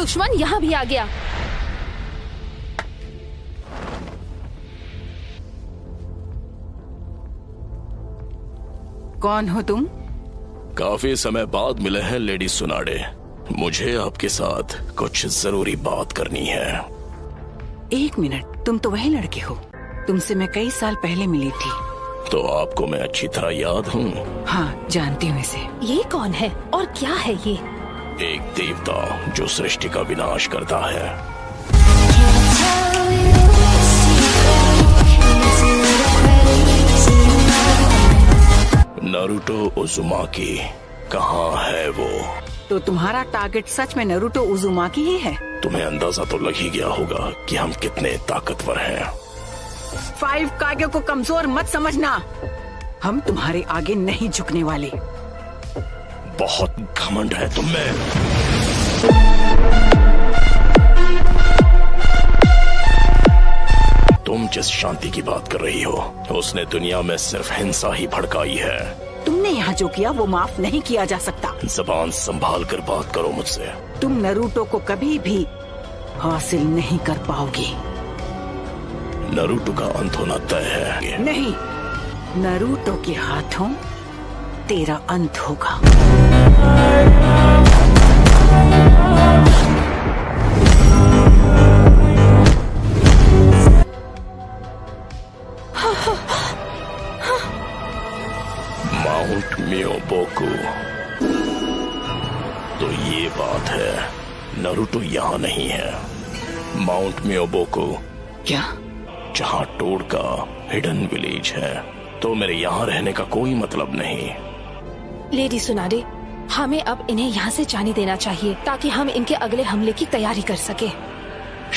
दुश्मन यहाँ भी आ गया। कौन हो तुम? काफी समय बाद मिले हैं लेडी सुनाडे। मुझे आपके साथ कुछ जरूरी बात करनी है। 1 मिनट, तुम तो वही लड़के हो, तुमसे मैं कई साल पहले मिली थी। तो आपको मैं अच्छी तरह याद हूँ? हाँ, जानती हूँ इसे। ये कौन है और क्या है ये? एक देवता जो सृष्टि का विनाश करता है। नारुतो उज़ुमाकी, कहाँ है वो? तो तुम्हारा टारगेट सच में नारुतो उज़ुमाकी ही है? तुम्हें अंदाजा तो लग ही गया होगा कि हम कितने ताकतवर हैं। 5 कागे को कमजोर मत समझना, हम तुम्हारे आगे नहीं झुकने वाले। बहुत घमंड है तुम में। तुम जिस शांति की बात कर रही हो, उसने दुनिया में सिर्फ हिंसा ही भड़काई है। तुमने यहाँ जो किया वो माफ नहीं किया जा सकता। जबान संभाल कर बात करो मुझसे। तुम नारुतो को कभी भी हासिल नहीं कर पाओगी। नारुतो का अंत होना तय है। नहीं, नारुतो के हाथों तेरा अंत होगा। माउंट मियोबोकू। तो ये बात है, नारुतो यहाँ नहीं है। माउंट मियोबोकू क्या? जहाँ टोड का हिडन विलेज है, तो मेरे यहाँ रहने का कोई मतलब नहीं। लेडी सुनाडे, हमें अब इन्हें यहाँ से जाने देना चाहिए ताकि हम इनके अगले हमले की तैयारी कर सके।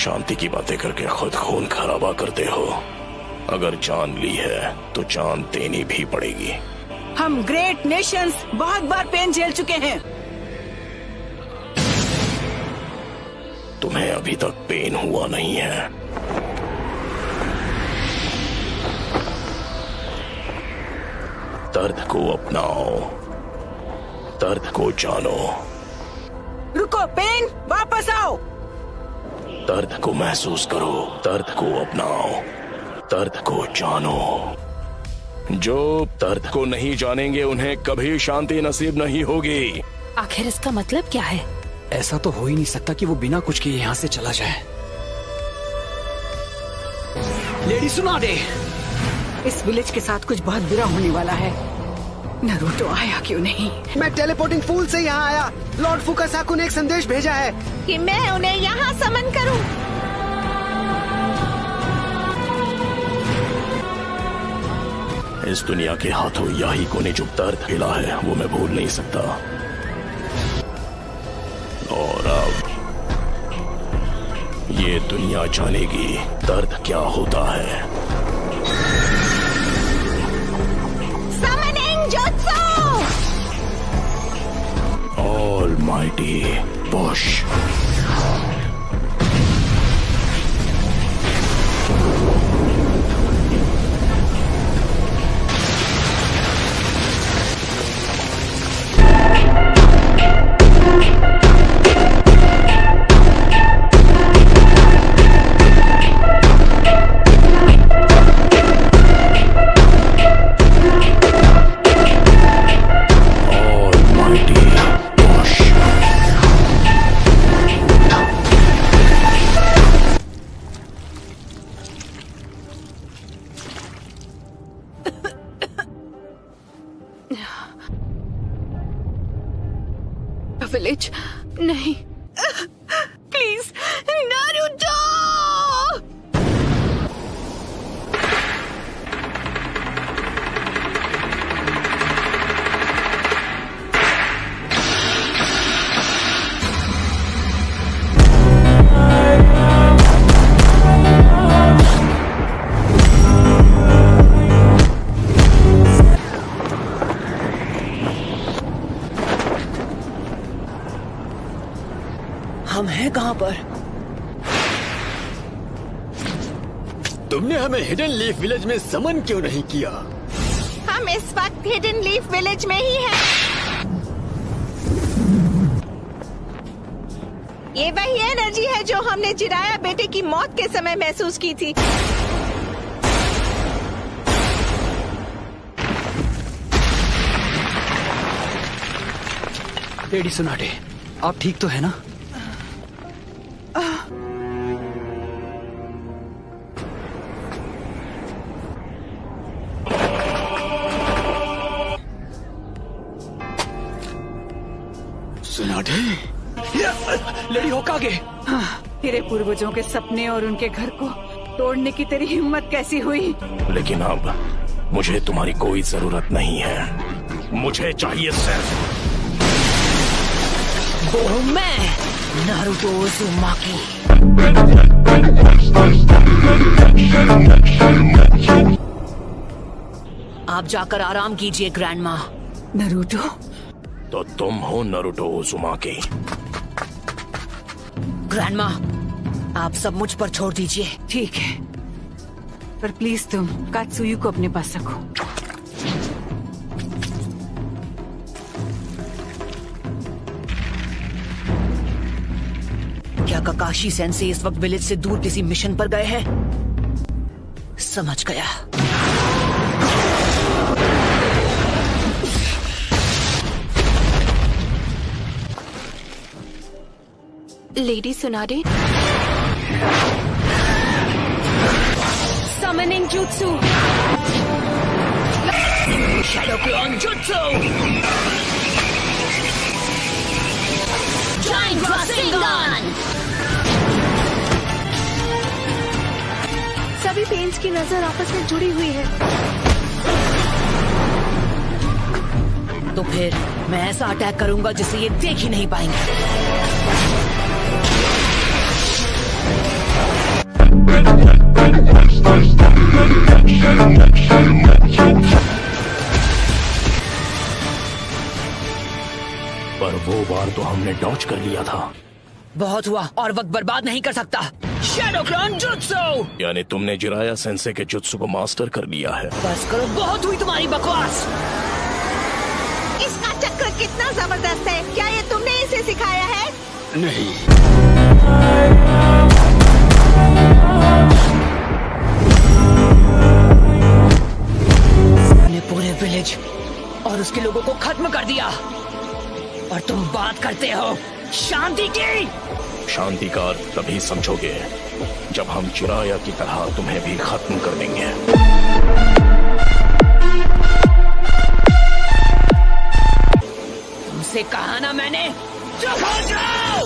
शांति की बातें करके खुद खून खराबा करते हो। अगर जान ली है तो जान देनी भी पड़ेगी। हम ग्रेट नेशंस बहुत बार पेन झेल चुके हैं। तुम्हें अभी तक पेन हुआ नहीं है। दर्द को अपनाओ, दर्द को जानो। रुको पेन, वापस आओ। दर्द को महसूस करो, दर्द को अपनाओ, दर्द को जानो। जो दर्द को नहीं जानेंगे उन्हें कभी शांति नसीब नहीं होगी। आखिर इसका मतलब क्या है? ऐसा तो हो ही नहीं सकता कि वो बिना कुछ किए यहाँ से चला जाए। लेडी सुनाडे, इस विलेज के साथ कुछ बहुत बुरा होने वाला है। नारुतो आया क्यों नहीं? मैं टेलीपोर्टिंग फूल से यहाँ आया। लॉर्ड फुकासाकु ने एक संदेश भेजा है कि मैं उन्हें यहाँ समन करूं। इस दुनिया के हाथों याहिको ने जो दर्द हिला है वो मैं भूल नहीं सकता। और अब ये दुनिया जानेगी दर्द क्या होता है। Summoning jutsu! Almighty push. Village नहीं, प्लीज नारुतो! हम हैं कहाँ पर? तुमने हमें हिडन लीफ विलेज में समन क्यों नहीं किया? हम इस वक्त हिडन लीफ विलेज में ही हैं। ये वही एनर्जी है जो हमने जिराया बेटे की मौत के समय महसूस की थी। लेडी सुनाटे, आप ठीक तो है ना? सुनाटे, लेडी होकागे। तेरे पूर्वजों के सपने और उनके घर को तोड़ने की तेरी हिम्मत कैसी हुई? लेकिन अब मुझे तुम्हारी कोई जरूरत नहीं है। मुझे चाहिए सिर्फ वो मैं, नारुतो उज़ुमाकी। आप जाकर आराम कीजिए ग्रैंडमा। नरूटो, तो तुम हो नारुतो उज़ुमाकी। ग्रैंडमा, आप सब मुझ पर छोड़ दीजिए। ठीक है, पर प्लीज तुम कात्सुयु को अपने पास रखो। क्या ककाशी सेंसे इस वक्त विलेज से दूर किसी मिशन पर गए हैं? समझ गया। Lady Tsunade, summoning jutsu, shadow clone jutsu, giant Rasengan. सभी पेन्स की नजर आपस में जुड़ी हुई है। तो फिर मैं ऐसा अटैक करूंगा जिसे ये देख ही नहीं पाएंगे। पर वो बार तो हमने डॉज कर लिया था। बहुत हुआ और वक्त बर्बाद नहीं कर सकता। Shadow clone jutsu. यानी तुमने जिराया सेंसे के जुत्सु को मास्टर कर लिया है। बस करो, बहुत हुई तुम्हारी बकवास। इसका चक्र कितना जबरदस्त है। क्या ये तुमने इसे सिखाया है? नहीं। ने पूरे विलेज और उसके लोगों को खत्म कर दिया, और तुम बात करते हो शांति की। शांति का अर्थ तभी समझोगे जब हम जिराया की तरह तुम्हें भी खत्म कर देंगे। तुमसे कहा ना मैंने, चुप हो जाओ।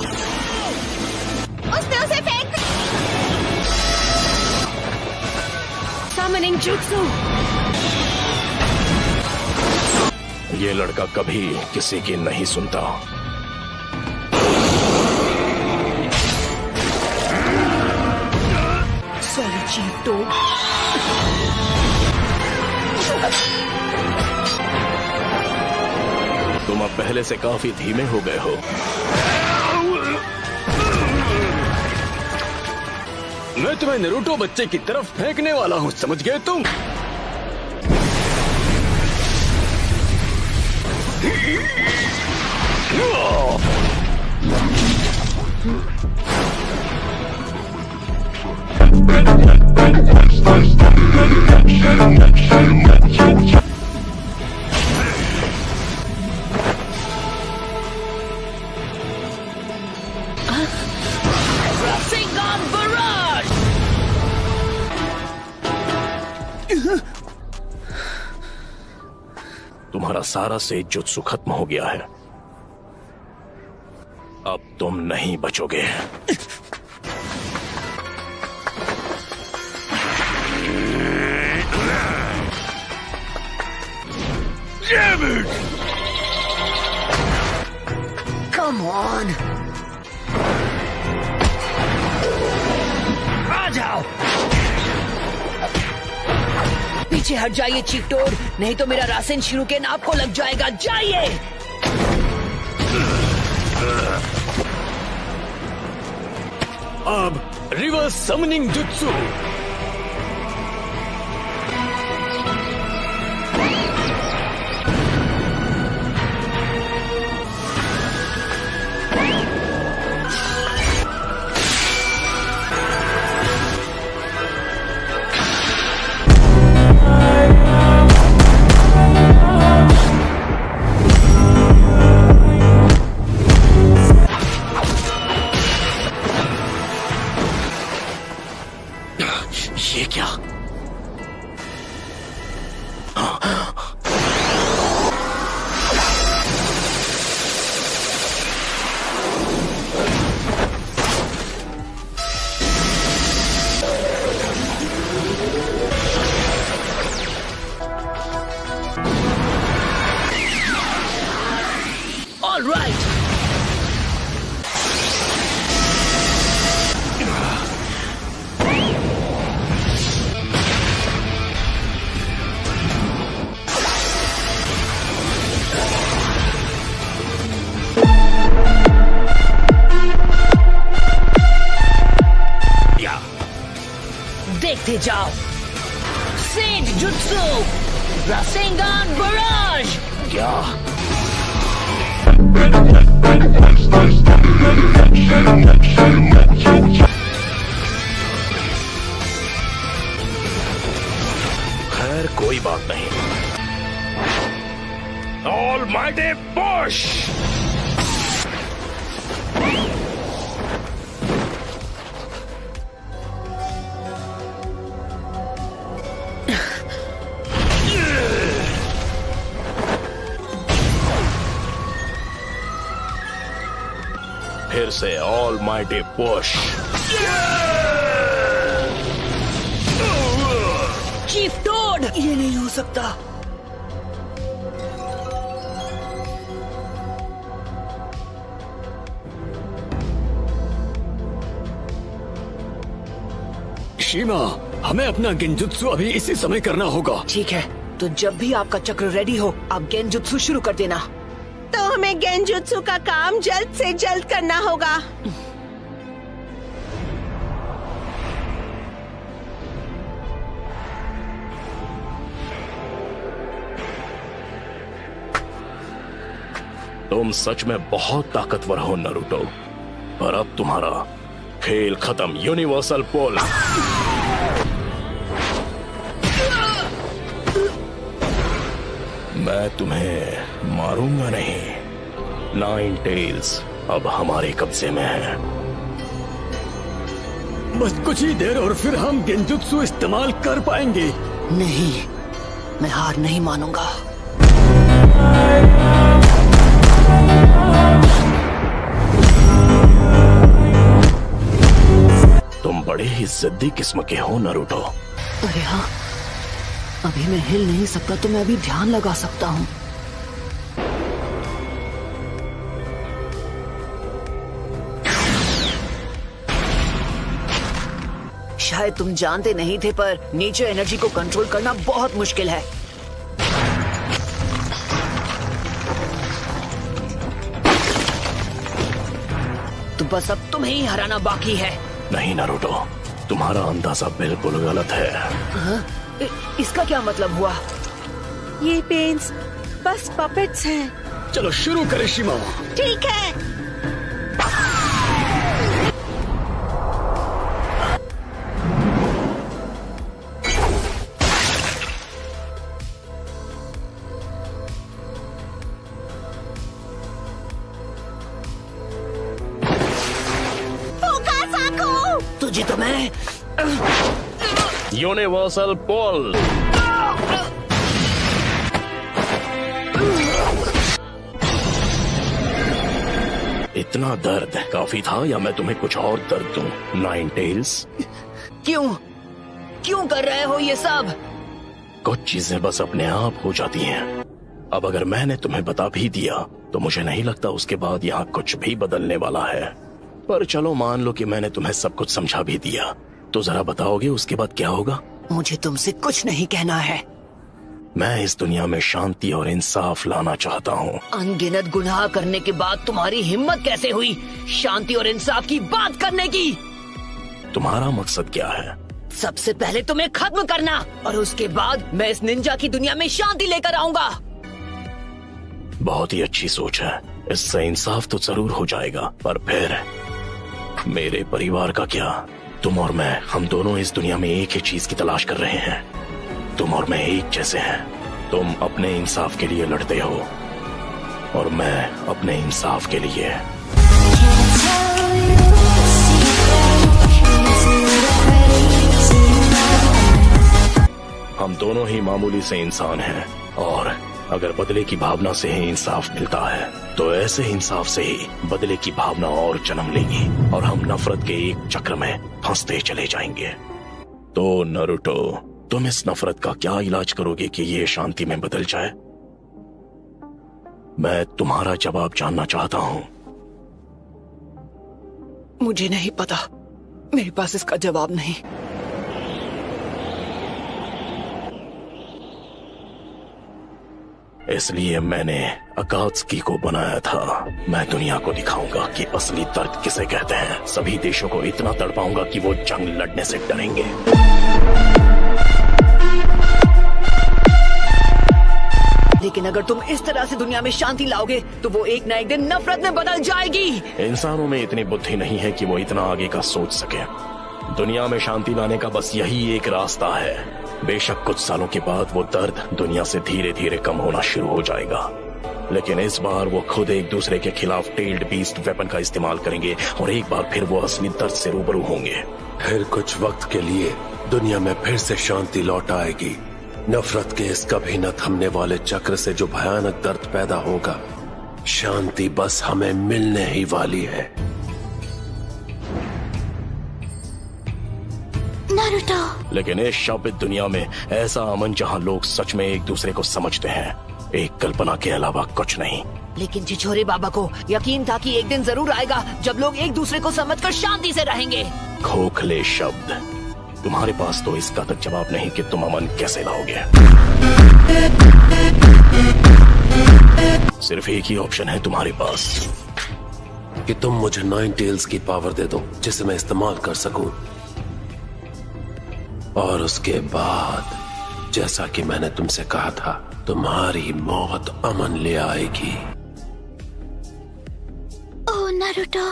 उसने उसे फेंक। समनिंग जुत्सु। ये लड़का कभी किसी की नहीं सुनता। सॉरी चीफ टो। तुम अब पहले से काफी धीमे हो गए हो। मैं तुम्हें नारुतो बच्चे की तरफ फेंकने वाला हूँ, समझ गए तुम? Rasengan Barrage! तुम्हारा सारा सेज जुत्सु खत्म हो गया है। अब तुम नहीं बचोगे। Come on! आ जाओ! पीछे हट जाइए चीकटोड, नहीं तो मेरा रासेन शुरू के नाप को लग जाएगा। जाइए! अब रिवर्स समनिंग जुत्सु। क्या? All right. देखते जाओ, सेज जुत्सु, रासेंगान बराज। क्या? खैर कोई बात नहीं। Almighty push. फिर से ऑलमाइटी पुश। चीफ टोड, ये नहीं हो सकता। शीमा, हमें अपना गेंजुत्सु अभी इसी समय करना होगा। ठीक है, तो जब भी आपका चक्र रेडी हो, आप गेंजुत्सु शुरू कर देना। तो हमें गेंजुत्सु का काम जल्द से जल्द करना होगा। तुम सच में बहुत ताकतवर हो नारुतो, पर अब तुम्हारा खेल खत्म। यूनिवर्सल पोल। मैं तुम्हें मारूंगा नहीं। नाइन टेल्स अब हमारे कब्जे में है। बस कुछ ही देर और फिर हम गेंजुत्सु इस्तेमाल कर पाएंगे। नहीं, मैं हार नहीं मानूंगा। तुम बड़े ही जिद्दी किस्म के हो नारुतो। अरे हाँ, अभी मैं हिल नहीं सकता तो मैं अभी ध्यान लगा सकता हूँ। शायद तुम जानते नहीं थे, पर नेचर एनर्जी को कंट्रोल करना बहुत मुश्किल है। तो बस अब तुम्हें ही हराना बाकी है। नहीं नारुतो, तुम्हारा अंदाजा बिल्कुल गलत है। इसका क्या मतलब हुआ? ये पेंस बस पपेट्स हैं। चलो शुरू करें शीमा। ठीक है। तुझे तो मैं यूनिवर्सल पोल। इतना दर्द काफी था या मैं तुम्हें कुछ और दर्द दूं? नाइन टेल्स, क्यों कर रहे हो ये सब? कुछ चीजें बस अपने आप हो जाती हैं। अब अगर मैंने तुम्हें बता भी दिया तो मुझे नहीं लगता उसके बाद यहाँ कुछ भी बदलने वाला है। पर चलो मान लो कि मैंने तुम्हें सब कुछ समझा भी दिया, तो जरा बताओगे उसके बाद क्या होगा? मुझे तुमसे कुछ नहीं कहना है। मैं इस दुनिया में शांति और इंसाफ लाना चाहता हूँ। अनगिनत गुनाह करने के बाद तुम्हारी हिम्मत कैसे हुई शांति और इंसाफ की बात करने की? तुम्हारा मकसद क्या है? सबसे पहले तुम्हें खत्म करना, और उसके बाद मैं इस निंजा की दुनिया में शांति लेकर आऊंगा। बहुत ही अच्छी सोच है। इससे इंसाफ तो जरूर हो जाएगा, पर फिर मेरे परिवार का क्या? तुम और मैं, हम दोनों इस दुनिया में एक ही चीज की तलाश कर रहे हैं। तुम और मैं एक जैसे हैं। तुम अपने इंसाफ के लिए लड़ते हो और मैं अपने इंसाफ के लिए। Can't tell you the secret, दोनों ही मामूली से इंसान हैं और अगर बदले की भावना से ही इंसाफ मिलता है तो ऐसे इंसाफ से ही बदले की भावना और जन्म लेगी और हम नफरत के एक चक्र में फंसते चले जाएंगे। तो नारुतो, तुम इस नफरत का क्या इलाज करोगे कि ये शांति में बदल जाए? मैं तुम्हारा जवाब जानना चाहता हूँ। मुझे नहीं पता, मेरे पास इसका जवाब नहीं। इसलिए मैंने अकात्सुकी को बनाया था। मैं दुनिया को दिखाऊंगा कि असली दर्द किसे कहते हैं। सभी देशों को इतना तड़पाऊंगा कि वो जंग लड़ने से डरेंगे। लेकिन अगर तुम इस तरह से दुनिया में शांति लाओगे तो वो एक न एक दिन नफरत में बदल जाएगी। इंसानों में इतनी बुद्धि नहीं है कि वो इतना आगे का सोच सके। दुनिया में शांति लाने का बस यही एक रास्ता है। बेशक कुछ सालों के बाद वो दर्द दुनिया से धीरे धीरे कम होना शुरू हो जाएगा, लेकिन इस बार वो खुद एक दूसरे के खिलाफ टेल्ड बीस्ट वेपन का इस्तेमाल करेंगे और एक बार फिर वो असली दर्द से रूबरू होंगे। फिर कुछ वक्त के लिए दुनिया में फिर से शांति लौट आएगी। नफरत के इस कभी न थमने वाले चक्र से जो भयानक दर्द पैदा होगा, शांति बस हमें मिलने ही वाली है। नारुतो। लेकिन इस शापित दुनिया में ऐसा अमन जहाँ लोग सच में एक दूसरे को समझते हैं, एक कल्पना के अलावा कुछ नहीं। लेकिन छिछोरे बाबा को यकीन था कि एक दिन जरूर आएगा जब लोग एक दूसरे को समझकर शांति से रहेंगे। खोखले शब्द, तुम्हारे पास तो इसका तक जवाब नहीं कि तुम अमन कैसे लाओगे। सिर्फ एक ही ऑप्शन है तुम्हारे पास कि तुम मुझे 9 टेल्स की पावर दे दो जिसे मैं इस्तेमाल कर सकूं, और उसके बाद जैसा कि मैंने तुमसे कहा था, तुम्हारी मौत अमन ले आएगी। ओह नारुतो।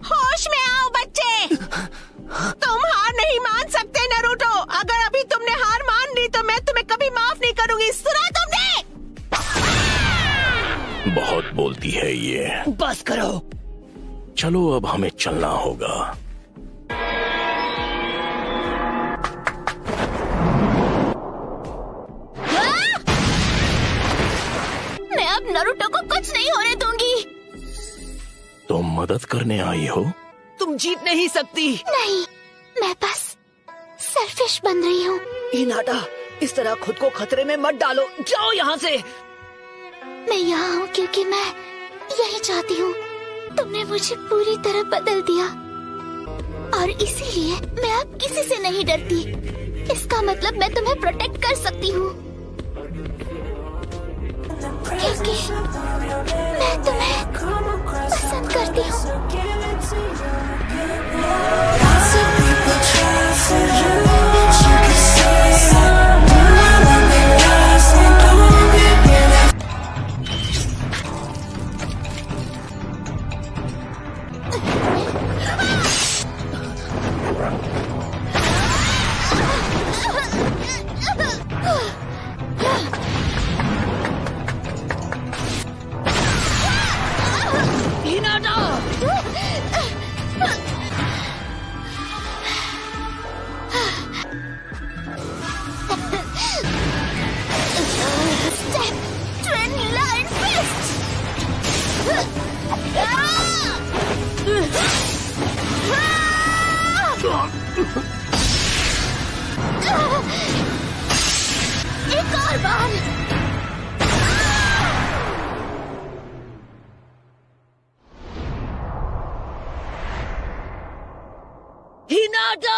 होश में आओ बच्चे, तुम हार नहीं मान सकते नारुतो। अगर अभी तुमने हार मान ली तो मैं तुम्हें कभी माफ नहीं करूंगी। सुना तुमने? बहुत बोलती है ये। बस करो। चलो अब हमें चलना होगा। मैं अब नारुतो को कुछ नहीं होने दूंगी। तुम मदद करने आई हो? तुम जीत नहीं सकती। नहीं, मैं बस सेल्फिश बन रही हूँ। हिनाटा, इस तरह खुद को खतरे में मत डालो। जाओ यहाँ से। मैं यहाँ हूँ क्योंकि मैं यही चाहती हूँ। तुमने मुझे पूरी तरह बदल दिया और इसीलिए मैं अब किसी से नहीं डरती। इसका मतलब मैं तुम्हें प्रोटेक्ट कर सकती हूँ क्योंकि मैं तुम्हें पसंद करती हूँ। एक और बार। हिनाटा!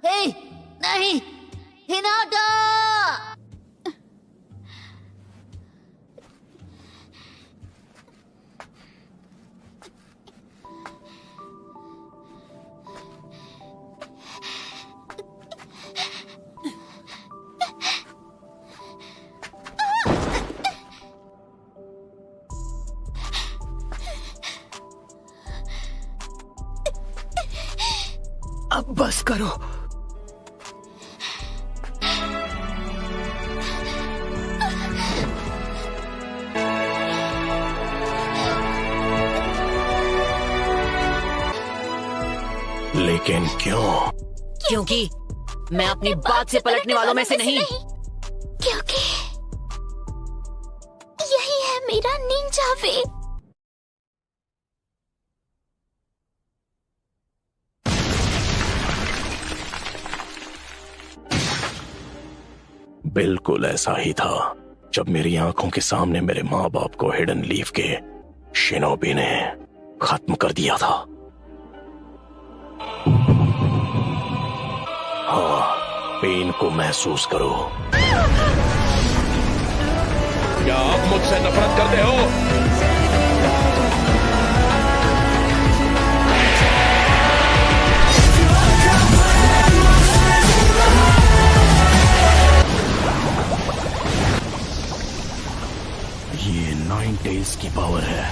हे, नहीं, हिनाटा! अब बस करो। लेकिन क्यों? क्योंकि मैं अपनी बात से पलटने वालों में से नहीं। क्योंकि यही है मेरा निंजा वे। बिल्कुल ऐसा ही था जब मेरी आंखों के सामने मेरे माँ बाप को हिडन लीफ के शिनोबी ने खत्म कर दिया था। हाँ, पेन को महसूस करो। क्या आप मुझसे नफरत करते हो? ये नाइन टेल्स की पावर है।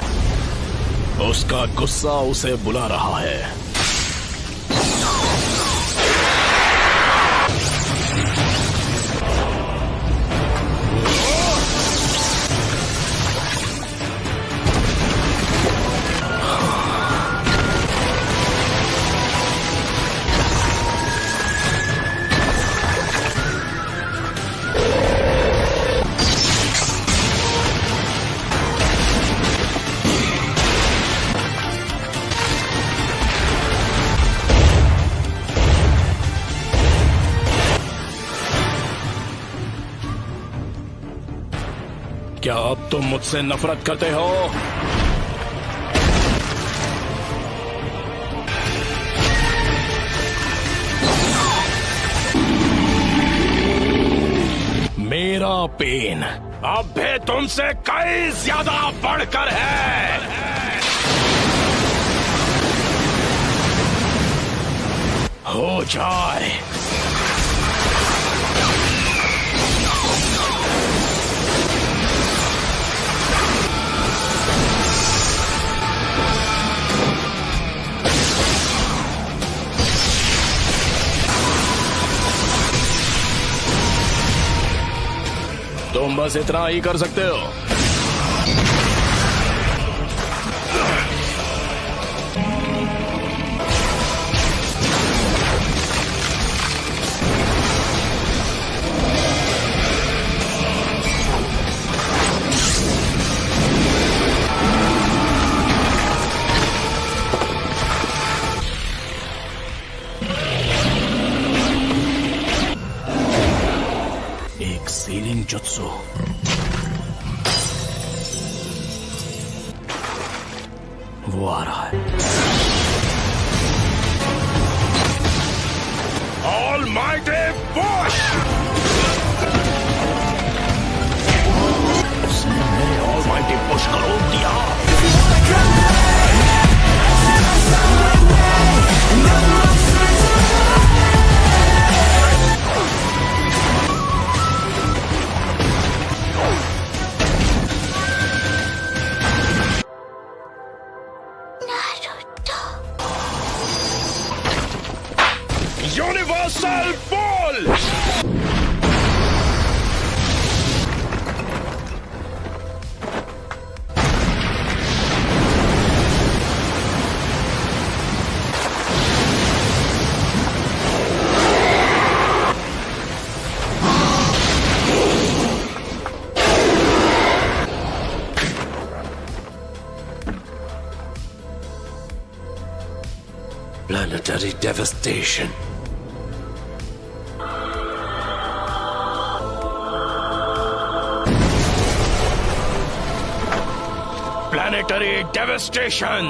उसका गुस्सा उसे बुला रहा है। क्या अब तुम मुझसे नफरत करते हो? मेरा पेन अब भी तुमसे कई ज्यादा बढ़कर है। हो जाए। तुम बस इतना ही कर सकते हो। एक सीलिंग जुत्सु। वो आ रहा है। Almighty push! उसने मेरे Almighty push को रोक दिया। Universal Ball! Planetary devastation. Planetary devastation.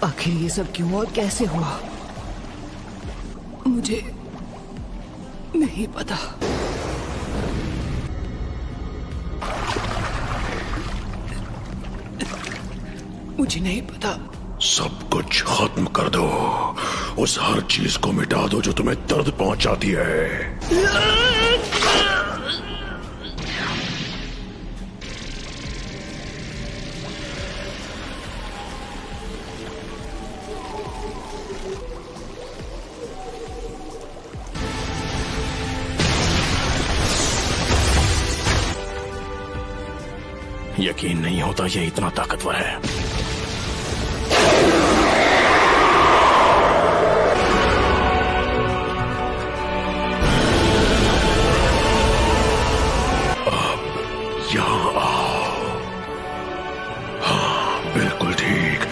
आखिर ये सब क्यों और कैसे हुआ, मुझे नहीं पता। मुझे नहीं पता। सब कुछ खत्म कर दो, उस हर चीज को मिटा दो जो तुम्हें दर्द पहुंचाती है। यकीन नहीं होता ये इतना ताकतवर है। अब यहाँ आओ। हाँ, बिल्कुल ठीक।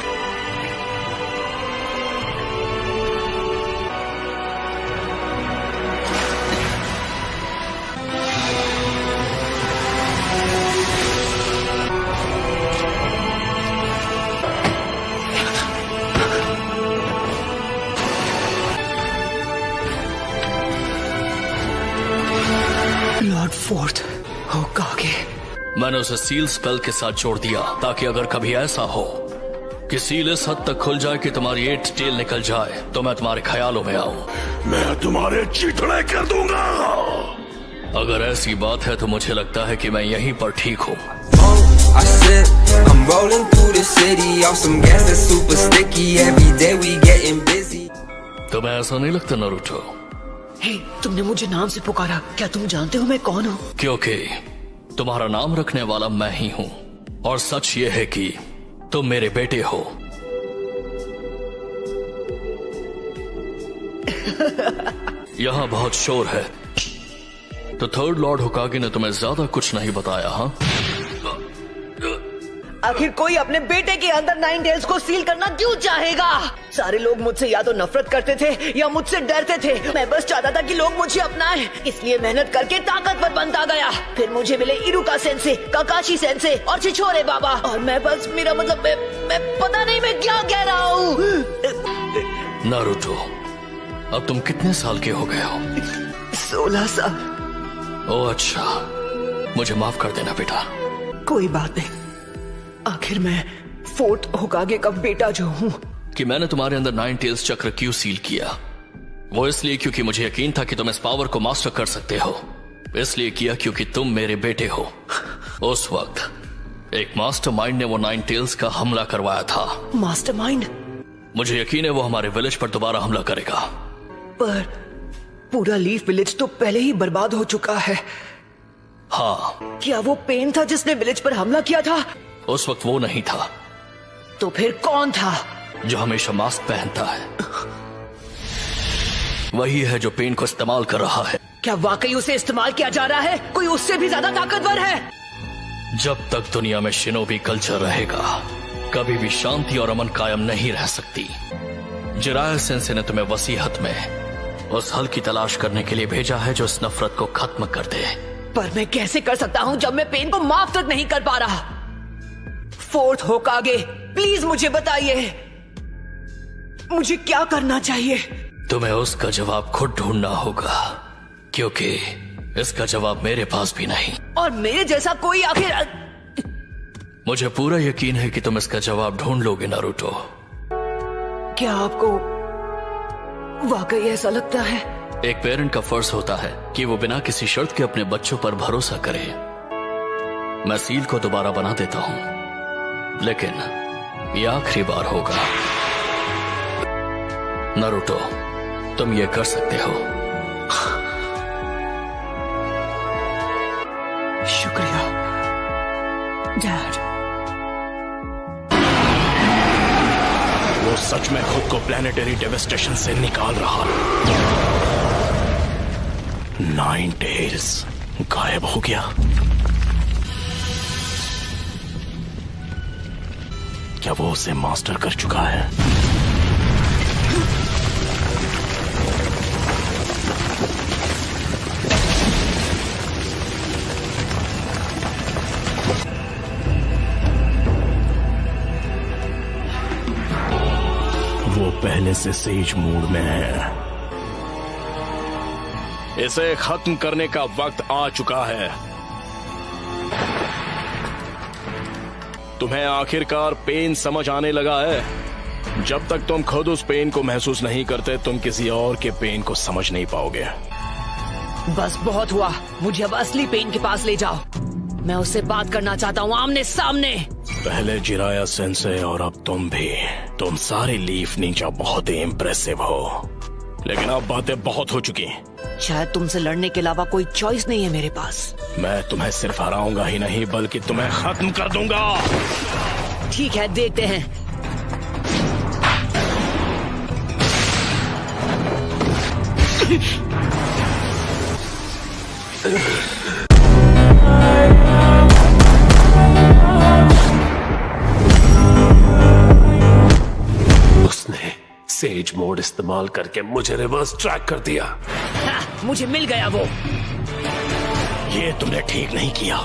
Lord fourth होकागे। मैंने उसे सील स्पेल के साथ जोड़ दिया ताकि अगर कभी ऐसा हो कि सील इस हद तक खुल जाए कि तुम्हारी 8 टेल निकल जाए तो मैं तुम्हारे ख्यालों में आऊं। मैं तुम्हारे चिथड़े कर दूंगा। अगर ऐसी बात है तो मुझे लगता है कि मैं यहीं पर ठीक हूँ। I sip, I'm rolling through the city, off some gas that's super sticky. Every day we getting busy. तुम्हें ऐसा नहीं लगता नारुतो? हे, तुमने मुझे नाम से पुकारा, क्या तुम जानते हो मैं कौन हूँ? क्योंकि तुम्हारा नाम रखने वाला मैं ही हूँ और सच ये है कि तुम मेरे बेटे हो। यहाँ बहुत शोर है, तो थर्ड लॉर्ड होकागे ने तुम्हें ज्यादा कुछ नहीं बताया? हाँ, आखिर कोई अपने बेटे के अंदर 9 टेल्स को सील करना क्यों चाहेगा? सारे लोग मुझसे या तो नफरत करते थे या मुझसे डरते थे। मैं बस चाहता था कि लोग मुझे अपनाएं, इसलिए मेहनत करके ताकतवर बनता गया। फिर मुझे मिले इरुका सेंसे, काकाशी सेंसे और छिछोरे बाबा, और मैं बस मेरा मतलब मैं पता नहीं मैं क्या कह रहा हूँ। नारुतो, अब तुम कितने साल के हो गए हो? 16 साल। ओह अच्छा, मुझे माफ कर देना बेटा। कोई बात नहीं, आखिर मैं फोर्थ होकागे का बेटा जो हूँ। कि मैंने तुम्हारे अंदर 9 टेल्स चक्र क्यों सील किया? वो इसलिए क्योंकि मुझे यकीन था कि तुम इस पावर को मास्टर कर सकते हो। इसलिए किया क्योंकि तुम मेरे बेटे हो। उस वक्त एक मास्टरमाइंड ने वो 9 टेल्स का हमला करवाया था। मास्टरमाइंड? मुझे यकीन है वो हमारे विलेज पर दोबारा हमला करेगा। पर पूरा लीफ विलेज तो पहले ही बर्बाद हो चुका है। हाँ। क्या वो पेन था जिसने विलेज पर हमला किया था? उस वक्त वो नहीं था। तो फिर कौन था? जो हमेशा मास्क पहनता है। वही है जो पेन को इस्तेमाल कर रहा है। क्या वाकई उसे इस्तेमाल किया जा रहा है? कोई उससे भी ज्यादा ताकतवर है? जब तक दुनिया में शिनोबी कल्चर रहेगा, कभी भी शांति और अमन कायम नहीं रह सकती। जिराया सेंसे ने तुम्हें वसीहत में उस हल की तलाश करने के लिए भेजा है जो इस नफरत को खत्म कर दे। पर मैं कैसे कर सकता हूँ जब मैं पेन को माफ तक नहीं कर पा रहा? फोर्थ होकागे, प्लीज मुझे बताइए, मुझे क्या करना चाहिए? तुम्हें उसका जवाब खुद ढूंढना होगा, क्योंकि इसका जवाब मेरे पास भी नहीं। और मेरे जैसा कोई आखिर? मुझे पूरा यकीन है कि तुम इसका जवाब ढूंढ लोगे नारुतो। क्या आपको वाकई ऐसा लगता है? एक पेरेंट का फर्ज होता है कि वो बिना किसी शर्त के अपने बच्चों पर भरोसा करे। मैं सील को दोबारा बना देता हूं, लेकिन ये आखिरी बार होगा। नारुतो, तुम ये कर सकते हो। शुक्रिया डैड। वो सच में खुद को प्लैनेटरी डेविस्टेशन से निकाल रहा है। 9 टेल्स गायब हो गया। क्या वो उसे मास्टर कर चुका है? वो पहले से सेज मूड में है। इसे खत्म करने का वक्त आ चुका है। तुम्हें आखिरकार पेन समझ आने लगा है? जब तक तुम खुद उस पेन को महसूस नहीं करते, तुम किसी और के पेन को समझ नहीं पाओगे। बस बहुत हुआ, मुझे अब असली पेन के पास ले जाओ। मैं उससे बात करना चाहता हूँ आमने सामने। पहले जिराया सेंसे और अब तुम भी। तुम सारे लीफ नींजा बहुत ही इम्प्रेसिव हो, लेकिन अब बातें बहुत हो चुकी। शायद तुमसे लड़ने के अलावा कोई चॉइस नहीं है मेरे पास। मैं तुम्हें सिर्फ हराऊंगा ही नहीं, बल्कि तुम्हें खत्म कर दूंगा। ठीक है, देखते हैं। उसने सेज मोड इस्तेमाल करके मुझे रिवर्स ट्रैक कर दिया। मुझे मिल गया वो। ये तुमने ठीक नहीं किया।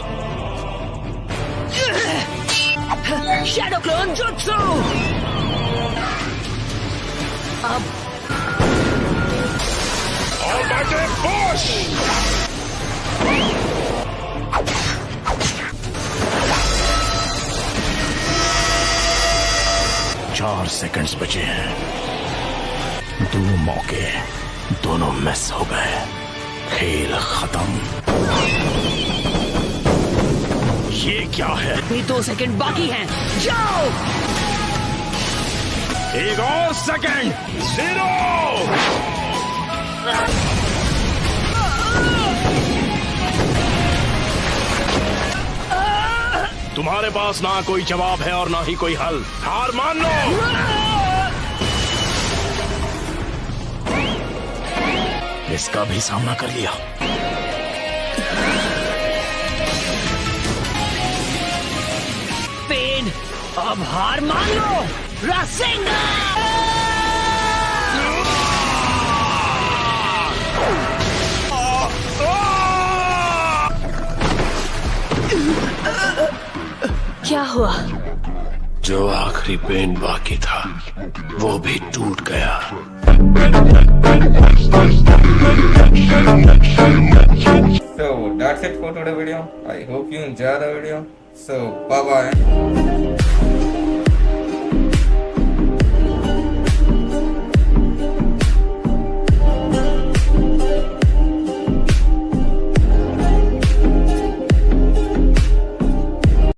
Shadow clone jutsu. अब ऑलमाइटी पुश। 4 सेकंड्स बचे हैं। 2 मौके, दोनों मिस हो गए। खेल खत्म। ये क्या है? अभी 2 सेकंड बाकी हैं। जाओ। एक और सेकंड। 0। तुम्हारे पास ना कोई जवाब है और ना ही कोई हल। हार मान लो। इसका भी सामना कर लिया। पेन, अब हार मान लो। रासेंगा। क्या हुआ? जो आखिरी पेन बाकी था वो भी टूट गया। So that's it for today's video. I hope you enjoy the video. So bye bye.